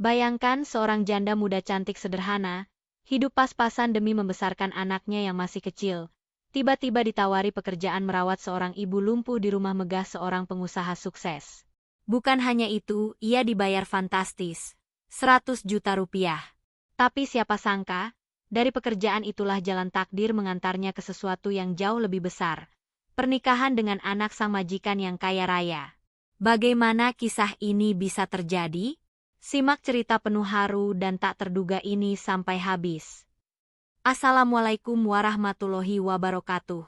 Bayangkan seorang janda muda cantik sederhana, hidup pas-pasan demi membesarkan anaknya yang masih kecil. Tiba-tiba ditawari pekerjaan merawat seorang ibu lumpuh di rumah megah seorang pengusaha sukses. Bukan hanya itu, ia dibayar fantastis, 100 juta rupiah. Tapi siapa sangka, dari pekerjaan itulah jalan takdir mengantarnya ke sesuatu yang jauh lebih besar. Pernikahan dengan anak sang majikan yang kaya raya. Bagaimana kisah ini bisa terjadi? Simak cerita penuh haru dan tak terduga ini sampai habis. Assalamualaikum warahmatullahi wabarakatuh.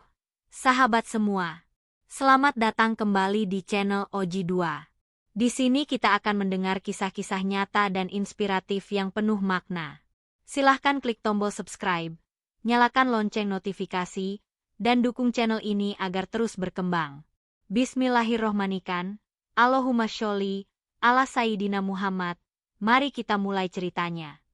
Sahabat semua, selamat datang kembali di channel Oji 2. Di sini kita akan mendengar kisah-kisah nyata dan inspiratif yang penuh makna. Silahkan klik tombol subscribe, nyalakan lonceng notifikasi, dan dukung channel ini agar terus berkembang. Bismillahirrohmanirrohim. Allahumma sholli ala Sayyidina Muhammad. Mari kita mulai ceritanya.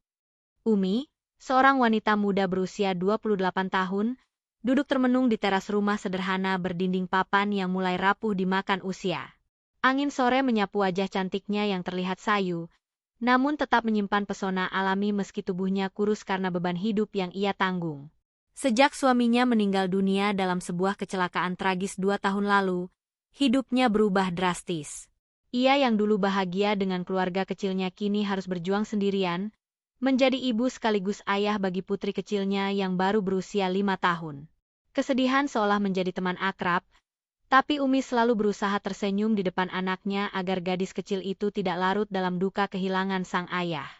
Umi, seorang wanita muda berusia 28 tahun, duduk termenung di teras rumah sederhana berdinding papan yang mulai rapuh dimakan usia. Angin sore menyapu wajah cantiknya yang terlihat sayu, namun tetap menyimpan pesona alami meski tubuhnya kurus karena beban hidup yang ia tanggung. Sejak suaminya meninggal dunia dalam sebuah kecelakaan tragis 2 tahun lalu, hidupnya berubah drastis. Ia yang dulu bahagia dengan keluarga kecilnya kini harus berjuang sendirian, menjadi ibu sekaligus ayah bagi putri kecilnya yang baru berusia 5 tahun. Kesedihan seolah menjadi teman akrab, tapi Umi selalu berusaha tersenyum di depan anaknya agar gadis kecil itu tidak larut dalam duka kehilangan sang ayah.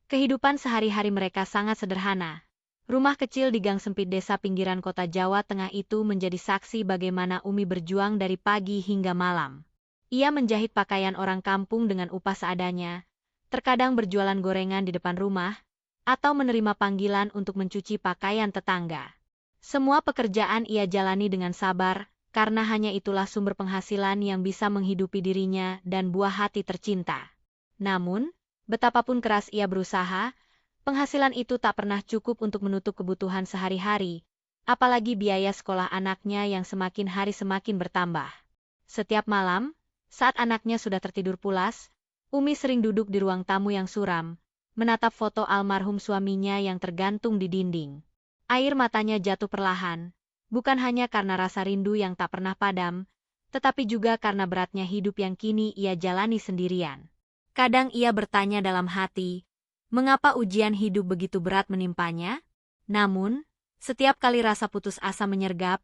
Kehidupan sehari-hari mereka sangat sederhana. Rumah kecil di gang sempit desa pinggiran kota Jawa Tengah itu menjadi saksi bagaimana Umi berjuang dari pagi hingga malam. Ia menjahit pakaian orang kampung dengan upah seadanya, terkadang berjualan gorengan di depan rumah, atau menerima panggilan untuk mencuci pakaian tetangga. Semua pekerjaan ia jalani dengan sabar, karena hanya itulah sumber penghasilan yang bisa menghidupi dirinya dan buah hati tercinta. Namun, betapapun keras ia berusaha, penghasilan itu tak pernah cukup untuk menutup kebutuhan sehari-hari, apalagi biaya sekolah anaknya yang semakin hari semakin bertambah. Setiap malam, saat anaknya sudah tertidur pulas, Umi sering duduk di ruang tamu yang suram, menatap foto almarhum suaminya yang tergantung di dinding. Air matanya jatuh perlahan, bukan hanya karena rasa rindu yang tak pernah padam, tetapi juga karena beratnya hidup yang kini ia jalani sendirian. Kadang ia bertanya dalam hati, mengapa ujian hidup begitu berat menimpanya? Namun, setiap kali rasa putus asa menyergap,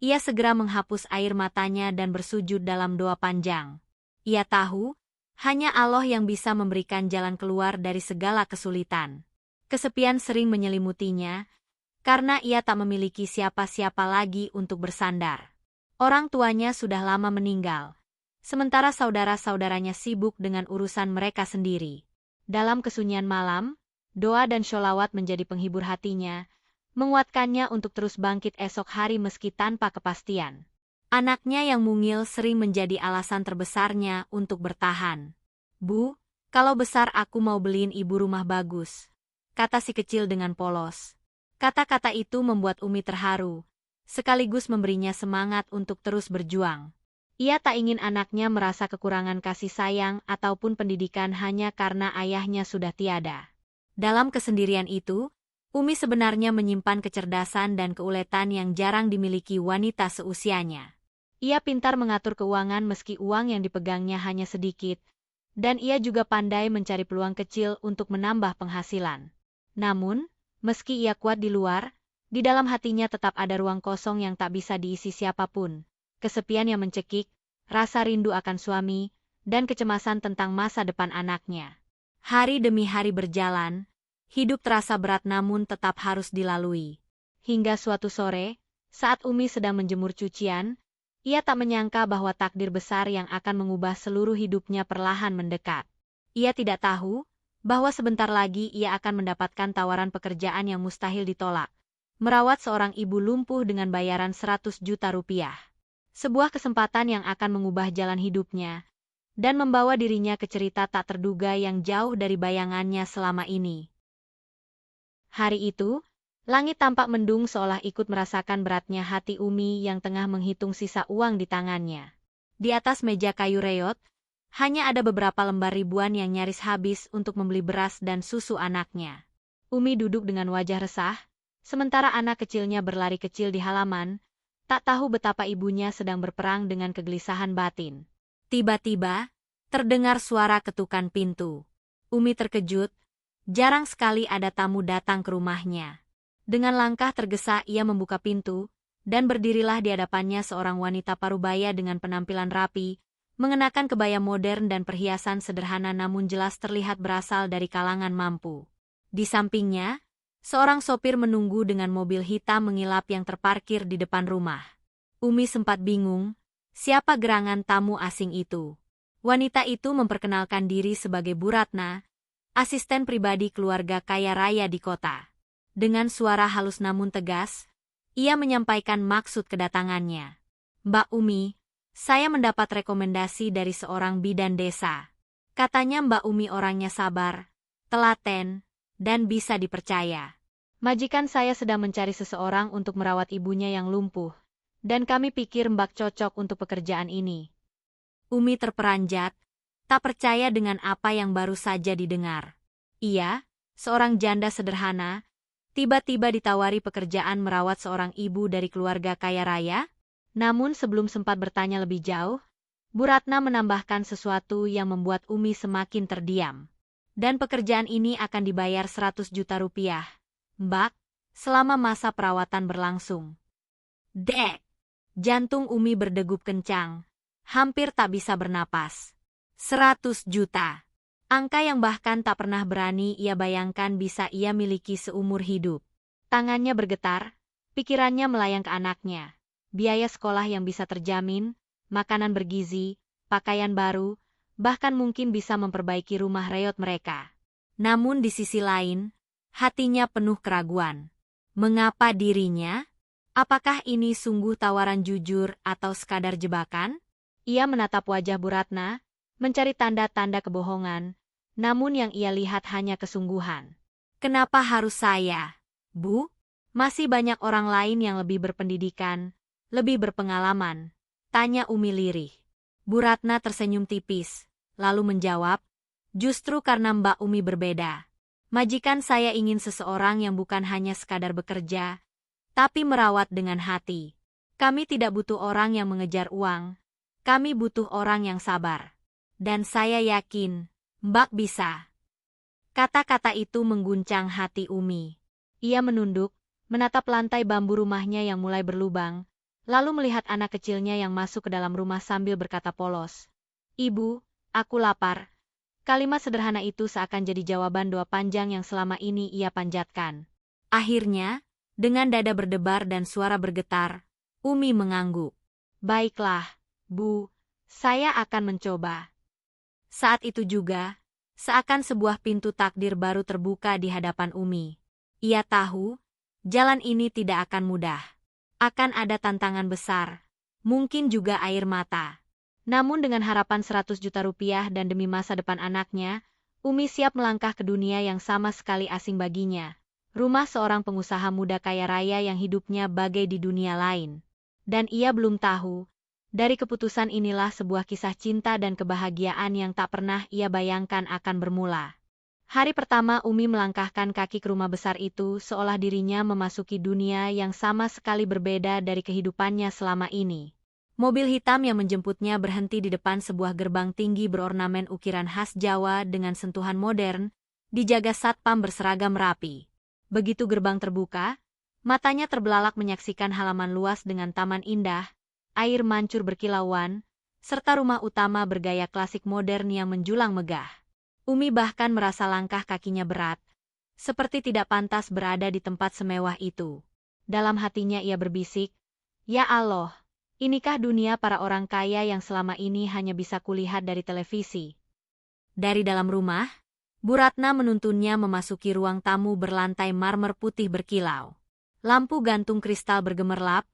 ia segera menghapus air matanya dan bersujud dalam doa panjang. Ia tahu, hanya Allah yang bisa memberikan jalan keluar dari segala kesulitan. Kesepian sering menyelimutinya, karena ia tak memiliki siapa-siapa lagi untuk bersandar. Orang tuanya sudah lama meninggal, sementara saudara-saudaranya sibuk dengan urusan mereka sendiri. Dalam kesunyian malam, doa dan sholawat menjadi penghibur hatinya, menguatkannya untuk terus bangkit esok hari meski tanpa kepastian. Anaknya yang mungil sering menjadi alasan terbesarnya untuk bertahan. Bu, kalau besar aku mau beliin ibu rumah bagus, kata si kecil dengan polos. Kata-kata itu membuat Umi terharu, sekaligus memberinya semangat untuk terus berjuang. Ia tak ingin anaknya merasa kekurangan kasih sayang ataupun pendidikan hanya karena ayahnya sudah tiada. Dalam kesendirian itu, Umi sebenarnya menyimpan kecerdasan dan keuletan yang jarang dimiliki wanita seusianya. Ia pintar mengatur keuangan meski uang yang dipegangnya hanya sedikit, dan ia juga pandai mencari peluang kecil untuk menambah penghasilan. Namun, meski ia kuat di luar, di dalam hatinya tetap ada ruang kosong yang tak bisa diisi siapapun. Kesepian yang mencekik, rasa rindu akan suami, dan kecemasan tentang masa depan anaknya. Hari demi hari berjalan, hidup terasa berat namun tetap harus dilalui. Hingga suatu sore, saat Umi sedang menjemur cucian, ia tak menyangka bahwa takdir besar yang akan mengubah seluruh hidupnya perlahan mendekat. Ia tidak tahu bahwa sebentar lagi ia akan mendapatkan tawaran pekerjaan yang mustahil ditolak. Merawat seorang ibu lumpuh dengan bayaran 100 juta rupiah. Sebuah kesempatan yang akan mengubah jalan hidupnya, dan membawa dirinya ke cerita tak terduga yang jauh dari bayangannya selama ini. Hari itu, langit tampak mendung seolah ikut merasakan beratnya hati Umi yang tengah menghitung sisa uang di tangannya. Di atas meja kayu reot, Hanya ada beberapa lembar ribuan yang nyaris habis untuk membeli beras dan susu anaknya. Umi duduk dengan wajah resah, sementara anak kecilnya berlari kecil di halaman, tak tahu betapa ibunya sedang berperang dengan kegelisahan batin. Tiba-tiba, terdengar suara ketukan pintu. Umi terkejut, jarang sekali ada tamu datang ke rumahnya. Dengan langkah tergesa ia membuka pintu, dan berdirilah di hadapannya seorang wanita parubaya dengan penampilan rapi, mengenakan kebaya modern dan perhiasan sederhana namun jelas terlihat berasal dari kalangan mampu. Di sampingnya, seorang sopir menunggu dengan mobil hitam mengilap yang terparkir di depan rumah. Umi sempat bingung, siapa gerangan tamu asing itu? Wanita itu memperkenalkan diri sebagai Bu Ratna, asisten pribadi keluarga kaya raya di kota. Dengan suara halus namun tegas, ia menyampaikan maksud kedatangannya. Mbak Umi, saya mendapat rekomendasi dari seorang bidan desa. Katanya Mbak Umi orangnya sabar, telaten, dan bisa dipercaya. Majikan saya sedang mencari seseorang untuk merawat ibunya yang lumpuh, dan kami pikir Mbak cocok untuk pekerjaan ini. Umi terperanjat, tak percaya dengan apa yang baru saja didengar. Ia, seorang janda sederhana, tiba-tiba ditawari pekerjaan merawat seorang ibu dari keluarga kaya raya. Namun sebelum sempat bertanya lebih jauh, Bu Ratna menambahkan sesuatu yang membuat Umi semakin terdiam. Dan pekerjaan ini akan dibayar 100 juta rupiah, Mbak, selama masa perawatan berlangsung. Dek! Jantung Umi berdegup kencang, hampir tak bisa bernapas. 100 juta. Angka yang bahkan tak pernah berani ia bayangkan bisa ia miliki seumur hidup. Tangannya bergetar, pikirannya melayang ke anaknya. Biaya sekolah yang bisa terjamin, makanan bergizi, pakaian baru, bahkan mungkin bisa memperbaiki rumah reot mereka. Namun di sisi lain, hatinya penuh keraguan. Mengapa dirinya? Apakah ini sungguh tawaran jujur atau sekadar jebakan? Ia menatap wajah Bu Ratna, mencari tanda-tanda kebohongan, namun yang ia lihat hanya kesungguhan. Kenapa harus saya, Bu? Masih banyak orang lain yang lebih berpendidikan, lebih berpengalaman, tanya Umi lirih. Bu Ratna tersenyum tipis, lalu menjawab, justru karena Mbak Umi berbeda. Majikan saya ingin seseorang yang bukan hanya sekadar bekerja, tapi merawat dengan hati. Kami tidak butuh orang yang mengejar uang, kami butuh orang yang sabar. Dan saya yakin, Mbak bisa. Kata-kata itu mengguncang hati Umi. Ia menunduk, menatap lantai bambu rumahnya yang mulai berlubang, lalu melihat anak kecilnya yang masuk ke dalam rumah sambil berkata polos. Ibu, aku lapar. Kalimat sederhana itu seakan jadi jawaban doa panjang yang selama ini ia panjatkan. Akhirnya, dengan dada berdebar dan suara bergetar, Umi mengangguk. Baiklah, Bu, saya akan mencoba. Saat itu juga, seakan sebuah pintu takdir baru terbuka di hadapan Umi. Ia tahu, jalan ini tidak akan mudah. Akan ada tantangan besar, mungkin juga air mata. Namun dengan harapan 100 juta rupiah dan demi masa depan anaknya, Umi siap melangkah ke dunia yang sama sekali asing baginya. Rumah seorang pengusaha muda kaya raya yang hidupnya bagai di dunia lain. Dan ia belum tahu, dari keputusan inilah sebuah kisah cinta dan kebahagiaan yang tak pernah ia bayangkan akan bermula. Hari pertama Umi melangkahkan kaki ke rumah besar itu seolah dirinya memasuki dunia yang sama sekali berbeda dari kehidupannya selama ini. Mobil hitam yang menjemputnya berhenti di depan sebuah gerbang tinggi berornamen ukiran khas Jawa dengan sentuhan modern, dijaga satpam berseragam rapi. Begitu gerbang terbuka, matanya terbelalak menyaksikan halaman luas dengan taman indah, air mancur berkilauan, serta rumah utama bergaya klasik modern yang menjulang megah. Umi bahkan merasa langkah kakinya berat, seperti tidak pantas berada di tempat semewah itu. Dalam hatinya ia berbisik, ya Allah, inikah dunia para orang kaya yang selama ini hanya bisa kulihat dari televisi. Dari dalam rumah, Bu Ratna menuntunnya memasuki ruang tamu berlantai marmer putih berkilau. Lampu gantung kristal bergemerlap,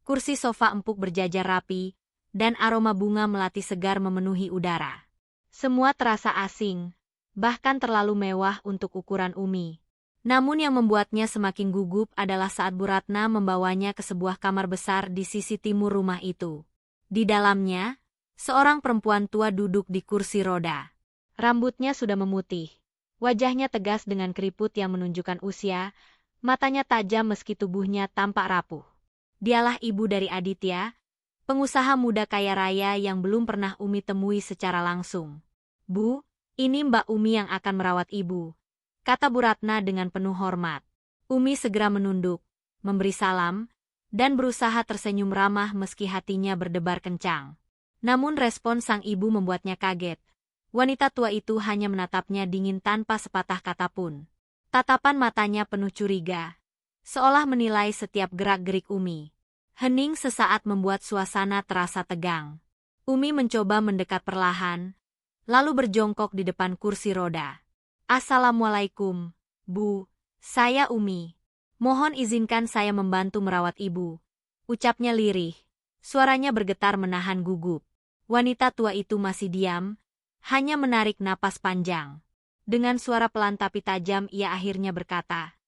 kursi sofa empuk berjajar rapi, dan aroma bunga melati segar memenuhi udara. Semua terasa asing, bahkan terlalu mewah untuk ukuran Umi. Namun yang membuatnya semakin gugup adalah saat Bu Ratna membawanya ke sebuah kamar besar di sisi timur rumah itu. Di dalamnya, Seorang perempuan tua duduk di kursi roda. Rambutnya sudah memutih. Wajahnya tegas dengan keriput yang menunjukkan usia, matanya tajam meski tubuhnya tampak rapuh. Dialah ibu dari Aditya, pengusaha muda kaya raya yang belum pernah Umi temui secara langsung. "Bu, ini Mbak Umi yang akan merawat ibu," kata Bu Ratna dengan penuh hormat. Umi segera menunduk, memberi salam, dan berusaha tersenyum ramah meski hatinya berdebar kencang. Namun respon sang ibu membuatnya kaget. Wanita tua itu hanya menatapnya dingin tanpa sepatah kata pun. Tatapan matanya penuh curiga, seolah menilai setiap gerak-gerik Umi. Hening sesaat membuat suasana terasa tegang. Umi mencoba mendekat perlahan, lalu berjongkok di depan kursi roda. "Assalamualaikum, Bu. Saya Umi. Mohon izinkan saya membantu merawat ibu," ucapnya lirih. Suaranya bergetar menahan gugup. Wanita tua itu masih diam, hanya menarik napas panjang. Dengan suara pelan tapi tajam ia akhirnya berkata,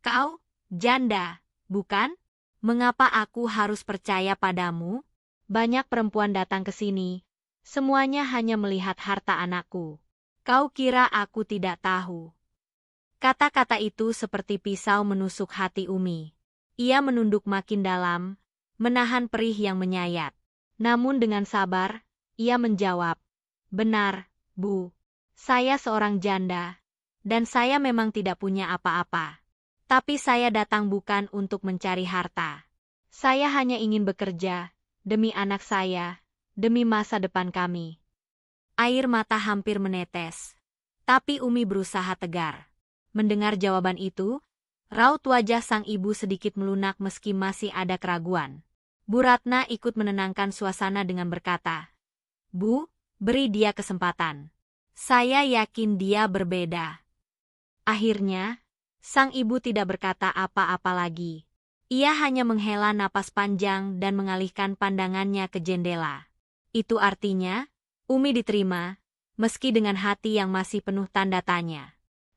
"Kau, janda, bukan? Mengapa aku harus percaya padamu? Banyak perempuan datang ke sini. Semuanya hanya melihat harta anakku. Kau kira aku tidak tahu?" Kata-kata itu seperti pisau menusuk hati Umi. Ia menunduk makin dalam, menahan perih yang menyayat. Namun dengan sabar, ia menjawab, "Benar, Bu. Saya seorang janda, dan saya memang tidak punya apa-apa. Tapi saya datang bukan untuk mencari harta. Saya hanya ingin bekerja, demi anak saya, demi masa depan kami." Air mata hampir menetes. Tapi Umi berusaha tegar. Mendengar jawaban itu, raut wajah sang ibu sedikit melunak meski masih ada keraguan. Bu Ratna ikut menenangkan suasana dengan berkata, "Bu, beri dia kesempatan. Saya yakin dia berbeda." Akhirnya, sang ibu tidak berkata apa-apa lagi. Ia hanya menghela napas panjang dan mengalihkan pandangannya ke jendela. Itu artinya, Umi diterima, meski dengan hati yang masih penuh tanda tanya.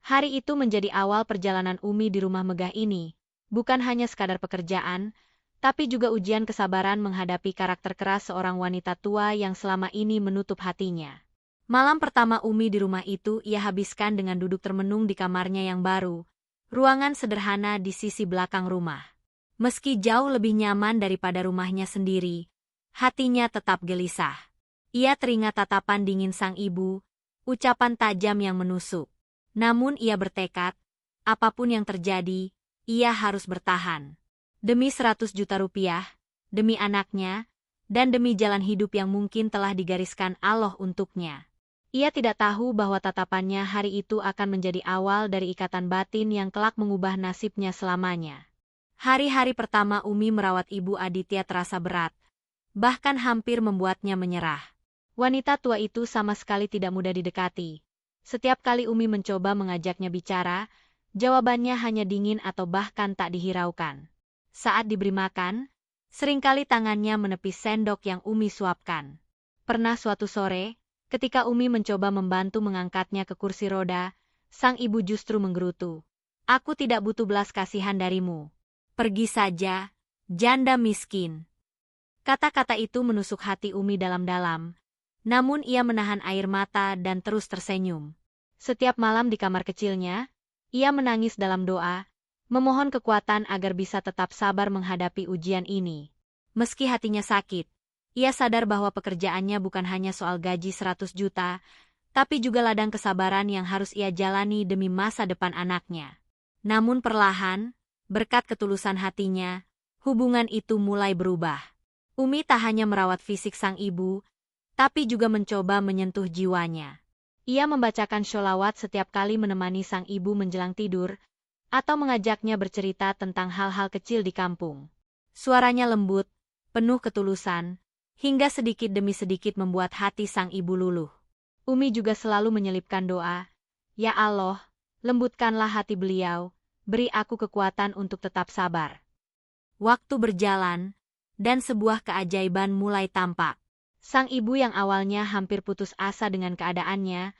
Hari itu menjadi awal perjalanan Umi di rumah megah ini, bukan hanya sekadar pekerjaan, tapi juga ujian kesabaran menghadapi karakter keras seorang wanita tua yang selama ini menutup hatinya. Malam pertama Umi di rumah itu ia habiskan dengan duduk termenung di kamarnya yang baru, ruangan sederhana di sisi belakang rumah. Meski jauh lebih nyaman daripada rumahnya sendiri, hatinya tetap gelisah. Ia teringat tatapan dingin sang ibu, ucapan tajam yang menusuk. Namun ia bertekad, apapun yang terjadi, ia harus bertahan. Demi 100 juta rupiah, demi anaknya, dan demi jalan hidup yang mungkin telah digariskan Allah untuknya. Ia tidak tahu bahwa tatapannya hari itu akan menjadi awal dari ikatan batin yang kelak mengubah nasibnya selamanya. Hari-hari pertama Umi merawat ibu Aditya terasa berat, bahkan hampir membuatnya menyerah. Wanita tua itu sama sekali tidak mudah didekati. Setiap kali Umi mencoba mengajaknya bicara, jawabannya hanya dingin atau bahkan tak dihiraukan. Saat diberi makan, seringkali tangannya menepis sendok yang Umi suapkan. Pernah suatu sore, ketika Umi mencoba membantu mengangkatnya ke kursi roda, sang ibu justru menggerutu. "Aku tidak butuh belas kasihan darimu. Pergi saja, janda miskin." Kata-kata itu menusuk hati Umi dalam-dalam. Namun ia menahan air mata dan terus tersenyum. Setiap malam di kamar kecilnya, ia menangis dalam doa, memohon kekuatan agar bisa tetap sabar menghadapi ujian ini. Meski hatinya sakit, ia sadar bahwa pekerjaannya bukan hanya soal gaji 100 juta, tapi juga ladang kesabaran yang harus ia jalani demi masa depan anaknya. Namun perlahan, berkat ketulusan hatinya, hubungan itu mulai berubah. Umi tak hanya merawat fisik sang ibu, tapi juga mencoba menyentuh jiwanya. Ia membacakan sholawat setiap kali menemani sang ibu menjelang tidur, atau mengajaknya bercerita tentang hal-hal kecil di kampung. Suaranya lembut, penuh ketulusan, hingga sedikit demi sedikit membuat hati sang ibu luluh. Umi juga selalu menyelipkan doa, "Ya Allah, lembutkanlah hati beliau, beri aku kekuatan untuk tetap sabar." Waktu berjalan, dan sebuah keajaiban mulai tampak. Sang ibu yang awalnya hampir putus asa dengan keadaannya,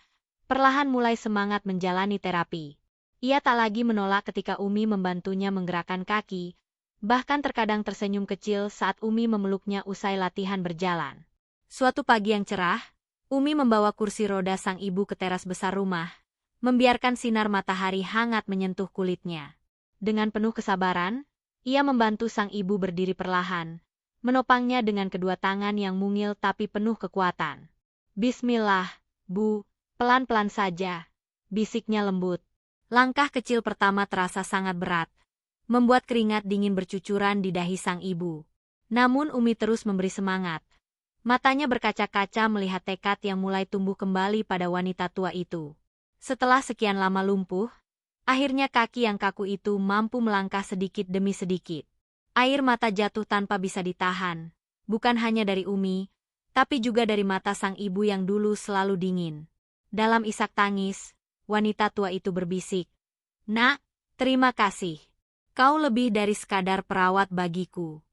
perlahan mulai semangat menjalani terapi. Ia tak lagi menolak ketika Umi membantunya menggerakkan kaki, bahkan terkadang tersenyum kecil saat Umi memeluknya usai latihan berjalan. Suatu pagi yang cerah, Umi membawa kursi roda sang ibu ke teras besar rumah, membiarkan sinar matahari hangat menyentuh kulitnya. Dengan penuh kesabaran, ia membantu sang ibu berdiri perlahan, menopangnya dengan kedua tangan yang mungil tapi penuh kekuatan. Bismillah, Bu, pelan-pelan saja, bisiknya lembut. Langkah kecil pertama terasa sangat berat, membuat keringat dingin bercucuran di dahi sang ibu. Namun Umi terus memberi semangat. Matanya berkaca-kaca melihat tekad yang mulai tumbuh kembali pada wanita tua itu. Setelah sekian lama lumpuh, akhirnya kaki yang kaku itu mampu melangkah sedikit demi sedikit. Air mata jatuh tanpa bisa ditahan, bukan hanya dari Umi, tapi juga dari mata sang ibu yang dulu selalu dingin. Dalam isak tangis, wanita tua itu berbisik, "Nak, terima kasih. Kau lebih dari sekadar perawat bagiku."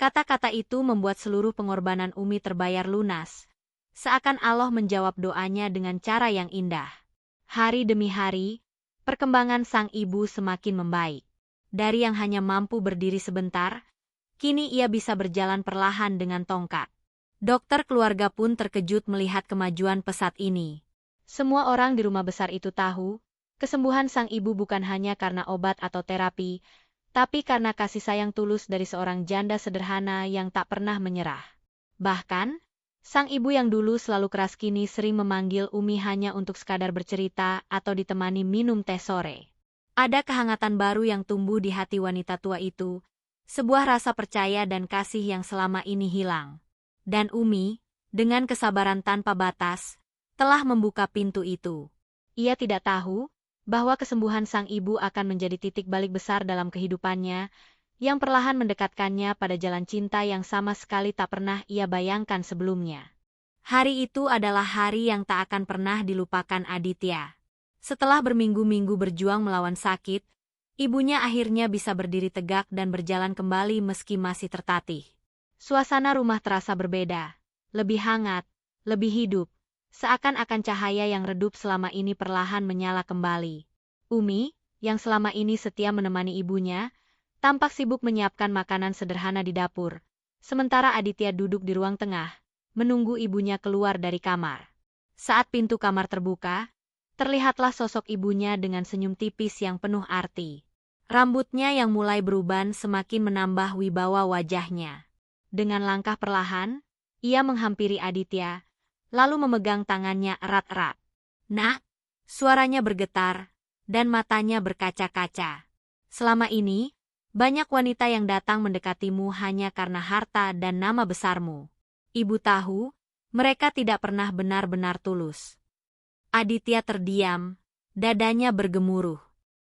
Kata-kata itu membuat seluruh pengorbanan Umi terbayar lunas. Seakan Allah menjawab doanya dengan cara yang indah. Hari demi hari, perkembangan sang ibu semakin membaik. Dari yang hanya mampu berdiri sebentar, kini ia bisa berjalan perlahan dengan tongkat. Dokter keluarga pun terkejut melihat kemajuan pesat ini. Semua orang di rumah besar itu tahu, kesembuhan sang ibu bukan hanya karena obat atau terapi, tapi karena kasih sayang tulus dari seorang janda sederhana yang tak pernah menyerah. Bahkan, sang ibu yang dulu selalu keras kini sering memanggil Umi hanya untuk sekadar bercerita atau ditemani minum teh sore. Ada kehangatan baru yang tumbuh di hati wanita tua itu, sebuah rasa percaya dan kasih yang selama ini hilang. Dan Umi, dengan kesabaran tanpa batas, telah membuka pintu itu. Ia tidak tahu bahwa kesembuhan sang ibu akan menjadi titik balik besar dalam kehidupannya, yang perlahan mendekatkannya pada jalan cinta yang sama sekali tak pernah ia bayangkan sebelumnya. Hari itu adalah hari yang tak akan pernah dilupakan Aditya. Setelah berminggu-minggu berjuang melawan sakit, ibunya akhirnya bisa berdiri tegak dan berjalan kembali meski masih tertatih. Suasana rumah terasa berbeda, lebih hangat, lebih hidup, seakan-akan cahaya yang redup selama ini perlahan menyala kembali. Umi, yang selama ini setia menemani ibunya, tampak sibuk menyiapkan makanan sederhana di dapur, sementara Aditya duduk di ruang tengah, menunggu ibunya keluar dari kamar. Saat pintu kamar terbuka, terlihatlah sosok ibunya dengan senyum tipis yang penuh arti. Rambutnya yang mulai beruban semakin menambah wibawa wajahnya. Dengan langkah perlahan, ia menghampiri Aditya, lalu memegang tangannya erat-erat. "Nak," suaranya bergetar, dan matanya berkaca-kaca. "Selama ini, banyak wanita yang datang mendekatimu hanya karena harta dan nama besarmu. Ibu tahu, mereka tidak pernah benar-benar tulus." Aditya terdiam, dadanya bergemuruh.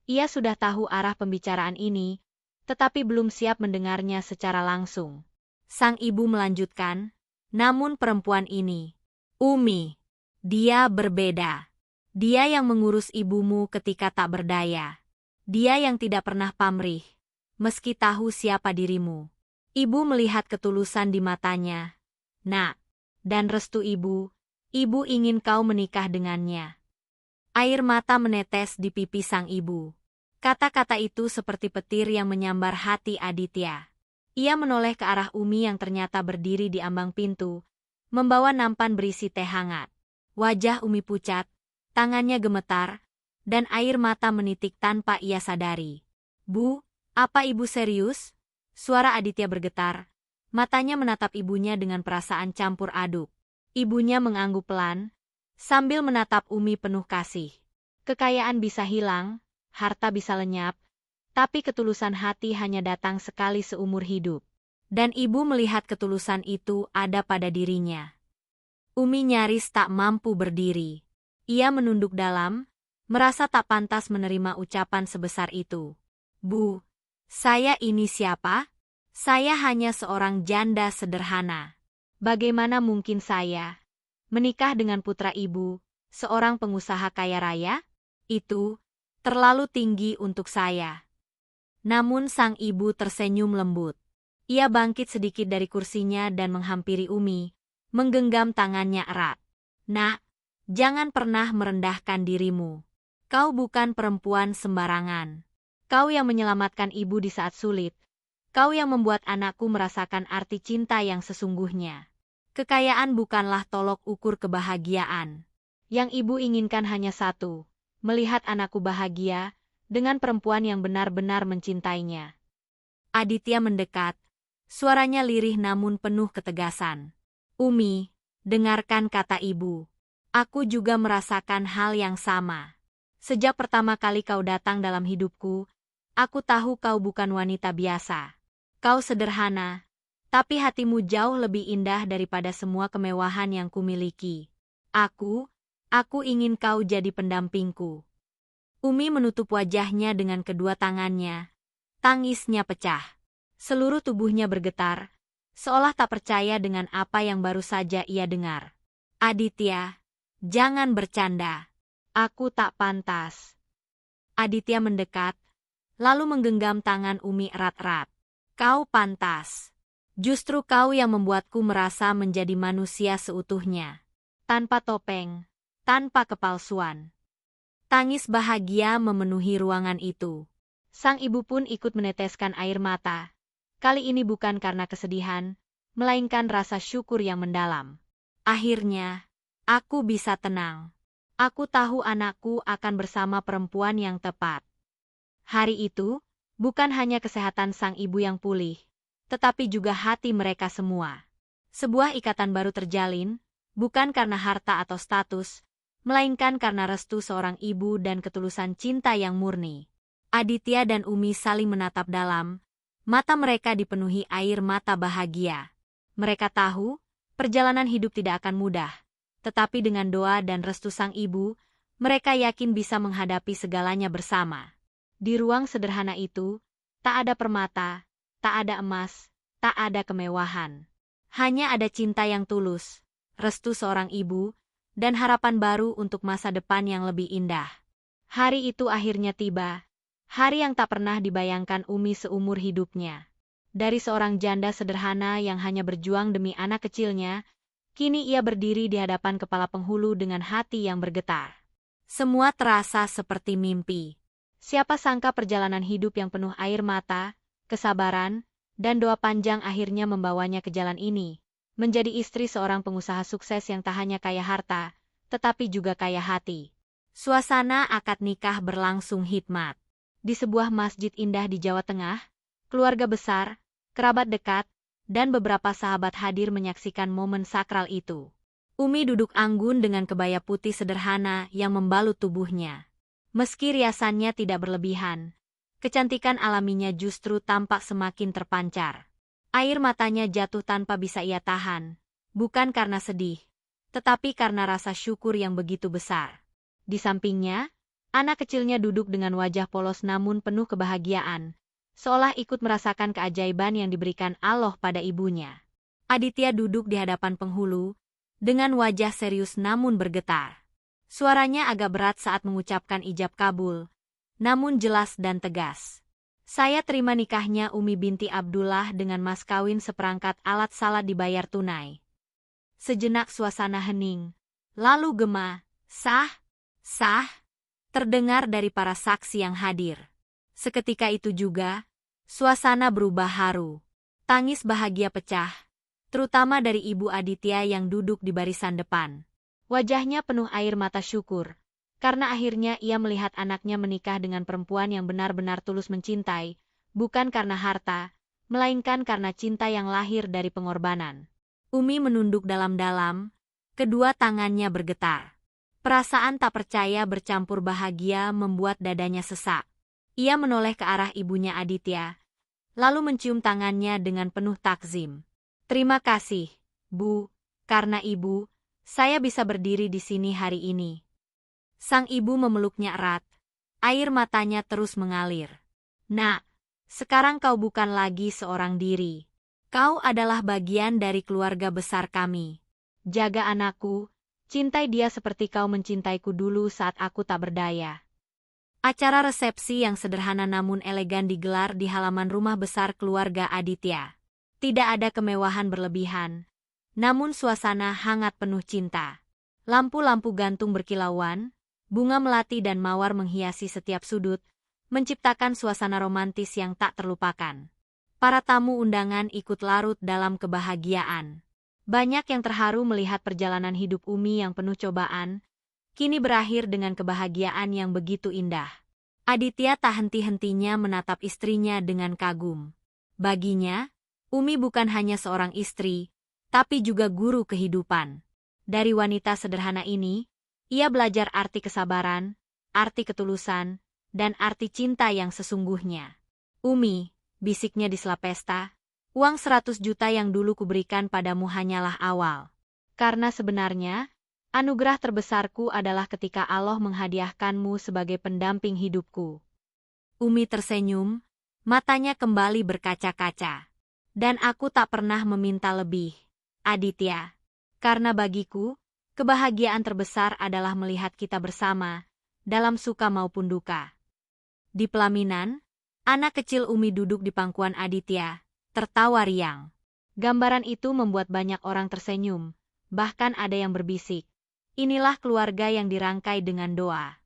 Ia sudah tahu arah pembicaraan ini, tetapi belum siap mendengarnya secara langsung. Sang ibu melanjutkan, "Namun perempuan ini, Umi, dia berbeda. Dia yang mengurus ibumu ketika tak berdaya. Dia yang tidak pernah pamrih, meski tahu siapa dirimu." Ibu melihat ketulusan di matanya. "Nak, dan restu ibu ingin kau menikah dengannya." Air mata menetes di pipi sang ibu. Kata-kata itu seperti petir yang menyambar hati Aditya. Ia menoleh ke arah Umi yang ternyata berdiri di ambang pintu, membawa nampan berisi teh hangat. Wajah Umi pucat, tangannya gemetar, dan air mata menitik tanpa ia sadari. "Bu, apa ibu serius?" Suara Aditya bergetar. Matanya menatap ibunya dengan perasaan campur aduk. Ibunya mengangguk pelan, sambil menatap Umi penuh kasih. Kekayaan bisa hilang, harta bisa lenyap, tapi ketulusan hati hanya datang sekali seumur hidup. Dan ibu melihat ketulusan itu ada pada dirinya. Umi nyaris tak mampu berdiri. Ia menunduk dalam, merasa tak pantas menerima ucapan sebesar itu. "Bu, saya ini siapa? Saya hanya seorang janda sederhana. Bagaimana mungkin saya menikah dengan putra ibu, seorang pengusaha kaya raya? Itu terlalu tinggi untuk saya." Namun sang ibu tersenyum lembut. Ia bangkit sedikit dari kursinya dan menghampiri Umi, menggenggam tangannya erat. "Nak, jangan pernah merendahkan dirimu. Kau bukan perempuan sembarangan. Kau yang menyelamatkan ibu di saat sulit. Kau yang membuat anakku merasakan arti cinta yang sesungguhnya. Kekayaan bukanlah tolok ukur kebahagiaan. Yang ibu inginkan hanya satu, melihat anakku bahagia dengan perempuan yang benar-benar mencintainya. Aditya mendekat, suaranya lirih namun penuh ketegasan. Umi, dengarkan kata ibu. Aku juga merasakan hal yang sama. Sejak pertama kali kau datang dalam hidupku, aku tahu kau bukan wanita biasa. Kau sederhana, tapi hatimu jauh lebih indah daripada semua kemewahan yang kumiliki. Aku ingin kau jadi pendampingku. Umi menutup wajahnya dengan kedua tangannya. Tangisnya pecah. Seluruh tubuhnya bergetar, seolah tak percaya dengan apa yang baru saja ia dengar. Aditya, jangan bercanda. Aku tak pantas. Aditya mendekat, lalu menggenggam tangan Umi erat-erat. Kau pantas. Justru kau yang membuatku merasa menjadi manusia seutuhnya. Tanpa topeng, tanpa kepalsuan. Tangis bahagia memenuhi ruangan itu. Sang ibu pun ikut meneteskan air mata. Kali ini bukan karena kesedihan, melainkan rasa syukur yang mendalam. Akhirnya, aku bisa tenang. Aku tahu anakku akan bersama perempuan yang tepat. Hari itu, bukan hanya kesehatan sang ibu yang pulih, tetapi juga hati mereka semua. Sebuah ikatan baru terjalin, bukan karena harta atau status, melainkan karena restu seorang ibu dan ketulusan cinta yang murni. Aditya dan Umi saling menatap dalam, mata mereka dipenuhi air mata bahagia. Mereka tahu, perjalanan hidup tidak akan mudah, tetapi dengan doa dan restu sang ibu, mereka yakin bisa menghadapi segalanya bersama. Di ruang sederhana itu, tak ada permata, tak ada emas, tak ada kemewahan. Hanya ada cinta yang tulus, restu seorang ibu, dan harapan baru untuk masa depan yang lebih indah. Hari itu akhirnya tiba, hari yang tak pernah dibayangkan Umi seumur hidupnya. Dari seorang janda sederhana yang hanya berjuang demi anak kecilnya, kini ia berdiri di hadapan kepala penghulu dengan hati yang bergetar. Semua terasa seperti mimpi. Siapa sangka perjalanan hidup yang penuh air mata, kesabaran, dan doa panjang akhirnya membawanya ke jalan ini, menjadi istri seorang pengusaha sukses yang tak hanya kaya harta, tetapi juga kaya hati. Suasana akad nikah berlangsung hikmat. Di sebuah masjid indah di Jawa Tengah, keluarga besar, kerabat dekat, dan beberapa sahabat hadir menyaksikan momen sakral itu. Umi duduk anggun dengan kebaya putih sederhana yang membalut tubuhnya. Meski riasannya tidak berlebihan, kecantikan alaminya justru tampak semakin terpancar. Air matanya jatuh tanpa bisa ia tahan, bukan karena sedih, tetapi karena rasa syukur yang begitu besar. Di sampingnya, anak kecilnya duduk dengan wajah polos namun penuh kebahagiaan, seolah ikut merasakan keajaiban yang diberikan Allah pada ibunya. Aditya duduk di hadapan penghulu, dengan wajah serius namun bergetar. Suaranya agak berat saat mengucapkan ijab kabul, namun jelas dan tegas. Saya terima nikahnya Umi binti Abdullah dengan mas kawin seperangkat alat salat dibayar tunai. Sejenak suasana hening, lalu gema, sah, sah, terdengar dari para saksi yang hadir. Seketika itu juga, suasana berubah haru. Tangis bahagia pecah, terutama dari ibu Aditya yang duduk di barisan depan. Wajahnya penuh air mata syukur, karena akhirnya ia melihat anaknya menikah dengan perempuan yang benar-benar tulus mencintai, bukan karena harta, melainkan karena cinta yang lahir dari pengorbanan. Umi menunduk dalam-dalam, kedua tangannya bergetar. Perasaan tak percaya bercampur bahagia membuat dadanya sesak. Ia menoleh ke arah ibunya Aditya, lalu mencium tangannya dengan penuh takzim. Terima kasih, Bu, karena Ibu, saya bisa berdiri di sini hari ini. Sang ibu memeluknya erat, air matanya terus mengalir. Nak, sekarang kau bukan lagi seorang diri. Kau adalah bagian dari keluarga besar kami. Jaga anakku, cintai dia seperti kau mencintaiku dulu saat aku tak berdaya. Acara resepsi yang sederhana namun elegan digelar di halaman rumah besar keluarga Aditya. Tidak ada kemewahan berlebihan, namun suasana hangat penuh cinta. Lampu-lampu gantung berkilauan, bunga melati dan mawar menghiasi setiap sudut, menciptakan suasana romantis yang tak terlupakan. Para tamu undangan ikut larut dalam kebahagiaan. Banyak yang terharu melihat perjalanan hidup Umi yang penuh cobaan, kini berakhir dengan kebahagiaan yang begitu indah. Aditya tak henti-hentinya menatap istrinya dengan kagum. Baginya, Umi bukan hanya seorang istri, tapi juga guru kehidupan. Dari wanita sederhana ini, ia belajar arti kesabaran, arti ketulusan, dan arti cinta yang sesungguhnya. Umi, bisiknya di sela pesta, uang 100 juta yang dulu kuberikan padamu hanyalah awal. Karena sebenarnya, anugerah terbesarku adalah ketika Allah menghadiahkanmu sebagai pendamping hidupku. Umi tersenyum, matanya kembali berkaca-kaca. Dan aku tak pernah meminta lebih, Aditya. Karena bagiku, kebahagiaan terbesar adalah melihat kita bersama, dalam suka maupun duka. Di pelaminan, anak kecil Umi duduk di pangkuan Aditya, tertawa riang. Gambaran itu membuat banyak orang tersenyum, bahkan ada yang berbisik. Inilah keluarga yang dirangkai dengan doa.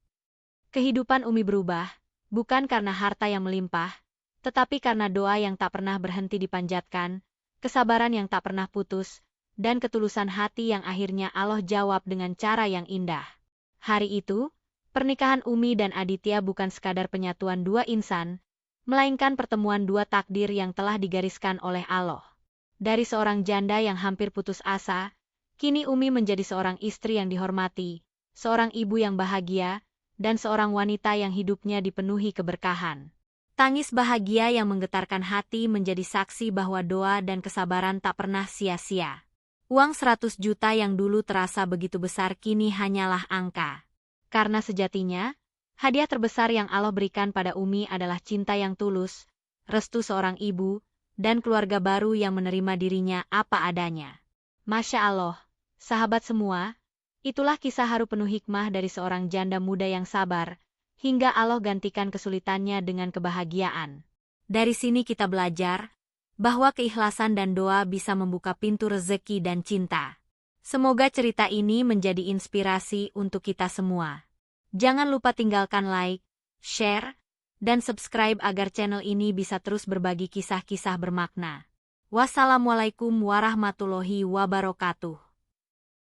Kehidupan Umi berubah, bukan karena harta yang melimpah, tetapi karena doa yang tak pernah berhenti dipanjatkan, kesabaran yang tak pernah putus, dan ketulusan hati yang akhirnya Allah jawab dengan cara yang indah. Hari itu, pernikahan Umi dan Aditya bukan sekadar penyatuan dua insan, melainkan pertemuan dua takdir yang telah digariskan oleh Allah. Dari seorang janda yang hampir putus asa, kini Umi menjadi seorang istri yang dihormati, seorang ibu yang bahagia, dan seorang wanita yang hidupnya dipenuhi keberkahan. Tangis bahagia yang menggetarkan hati menjadi saksi bahwa doa dan kesabaran tak pernah sia-sia. Uang 100 juta yang dulu terasa begitu besar kini hanyalah angka. Karena sejatinya, hadiah terbesar yang Allah berikan pada Umi adalah cinta yang tulus, restu seorang ibu, dan keluarga baru yang menerima dirinya apa adanya. Masya Allah, sahabat semua, itulah kisah haru penuh hikmah dari seorang janda muda yang sabar, hingga Allah gantikan kesulitannya dengan kebahagiaan. Dari sini kita belajar bahwa keikhlasan dan doa bisa membuka pintu rezeki dan cinta. Semoga cerita ini menjadi inspirasi untuk kita semua. Jangan lupa tinggalkan like, share, dan subscribe agar channel ini bisa terus berbagi kisah-kisah bermakna. Wassalamualaikum warahmatullahi wabarakatuh.